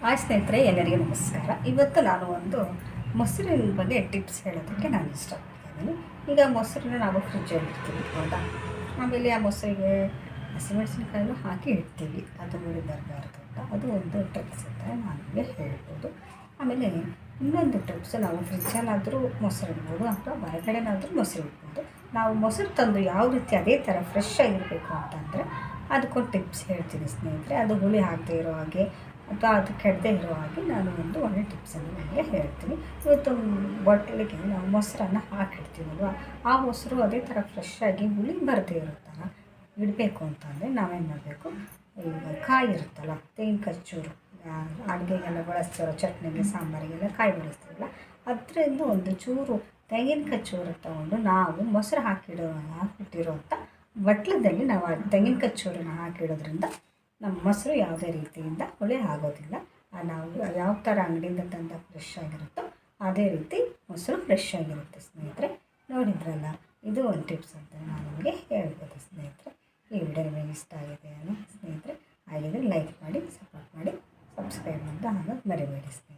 Hi ಸ್ನೇಹಿತರೆ, ಎಲ್ಲರಿಗೂ ನಮಸ್ಕಾರ. ಇವತ್ತು ನಾನು ಒಂದು ಮೊಸರಿನ ಬಗ್ಗೆ ಟಿಪ್ಸ್ ಹೇಳೋದಕ್ಕೆ ನಾನು ಇಷ್ಟಪಡ್ತಿದ್ದೀನಿ. ಈಗ ಮೊಸರನ್ನ ನಾವು ಫ್ರಿಜ್ಜಲ್ಲಿ ಇಡ್ತೀವಿ ಹೌದಾ. ಆಮೇಲೆ ಆ ಮೊಸರಿಗೆ ಹಸಿಮೆಣಸಿನ್ಕಾಯಿನೂ ಹಾಕಿ ಇಡ್ತೀವಿ, ಅದು ಹುಳಿ ಬರಬಾರ್ದು ಅಂತ. ಅದು ಒಂದು ಟಿಪ್ಸ್ ಅಂತ ನಾನು ನಿಮಗೆ ಹೇಳ್ಬೋದು. ಆಮೇಲೆ ಇನ್ನೊಂದು ಟಿಪ್ಸ್, ನಾವು ಫ್ರಿಜ್ಜಲ್ಲಾದರೂ ಮೊಸರು ಇಡ್ಬೋದು ಅಥವಾ ಹೊರಗಡೆನಾದರೂ ಮೊಸರು ಇಡ್ಬೋದು. ನಾವು ಮೊಸರು ತಂದು ಯಾವ ರೀತಿ ಅದೇ ಥರ ಫ್ರೆಶ್ ಆಗಿರಬೇಕು ಅಂತಂದರೆ ಅದಕ್ಕೊಂದು ಟಿಪ್ಸ್ ಹೇಳ್ತೀನಿ ಸ್ನೇಹಿತರೆ. ಅದು ಹುಳಿ ಆಗದೆ ಇರೋ ಹಾಗೆ ಅಥವಾ ಅದು ಕೆಡದೆ ಇರೋ ಹಾಗೆ ನಾನು ಒಂದು ಒಳ್ಳೆ ಟಿಪ್ಸನ್ನು ನಿಮಗೆ ಹೇಳ್ತೀನಿ. ಇವತ್ತು ಬಾಟಲಿಗೆ ನಾವು ಮೊಸರನ್ನು ಹಾಕಿಡ್ತೀವಲ್ವ, ಆ ಮೊಸರು ಅದೇ ಥರ ಫ್ರೆಶ್ ಆಗಿ ಹುಳಿ ಬರದೇ ಇರೋ ಥರ ಇಡಬೇಕು ಅಂತಂದರೆ ನಾವೇನು ಮಾಡಬೇಕು, ಈಗ ಕಾಯಿ ಇರುತ್ತಲ್ಲ, ತೆಂಗಿನಕಾಯಿ ಚೂರು, ಅಡುಗೆಗೆಲ್ಲ ಬಳಸ್ತಿರೋ ಚಟ್ನಿಗೆ ಸಾಂಬಾರಿಗೆಲ್ಲ ಕಾಯಿ ಬಳಸ್ತೀವಲ್ಲ, ಅದರಿಂದ ಒಂದು ಚೂರು ತೆಂಗಿನಕಾಯಿ ಚೂರು ತೊಗೊಂಡು ನಾವು ಮೊಸರು ಹಾಕಿಟ್ಟಿರೋಂಥ ಬಟ್ಲದಲ್ಲಿ ನಾವು ಆ ತೆಂಗಿನಕಾಯಿ ಚೂರನ್ನು ಹಾಕಿಡೋದ್ರಿಂದ ನಮ್ಮ ಮೊಸರು ಯಾವುದೇ ರೀತಿಯಿಂದ ಹುಳಿ ಆಗೋದಿಲ್ಲ. ನಾವು ಯಾವ ಥರ ಅಂಗಡಿಯಿಂದ ತಂದ ಫ್ರೆಶ್ ಆಗಿರುತ್ತೋ ಅದೇ ರೀತಿ ಮೊಸರು ಫ್ರೆಶ್ ಆಗಿರುತ್ತೆ ಸ್ನೇಹಿತರೆ. ನೋಡಿದ್ರಲ್ಲ, ಇದು ಒಂದು ಟಿಪ್ಸ್ ಅಂತ ನಾನು ನಿಮಗೆ ಹೇಳ್ಬೋದು ಸ್ನೇಹಿತರೆ. ಈ ವಿಡಿಯೋ ನಿಮಗೆ ಇಷ್ಟ ಆಗಿದೆ ಅನ್ನೋ ಸ್ನೇಹಿತರೆ, ಹಾಗಿದ್ರೆ ಲೈಕ್ ಮಾಡಿ, ಸಪೋರ್ಟ್ ಮಾಡಿ, ಸಬ್ಸ್ಕ್ರೈಬ್ ಅಂತ ಆಗೋದು ಮರಿಬೇಡಿ ಸ್ನೇಹಿತರೆ.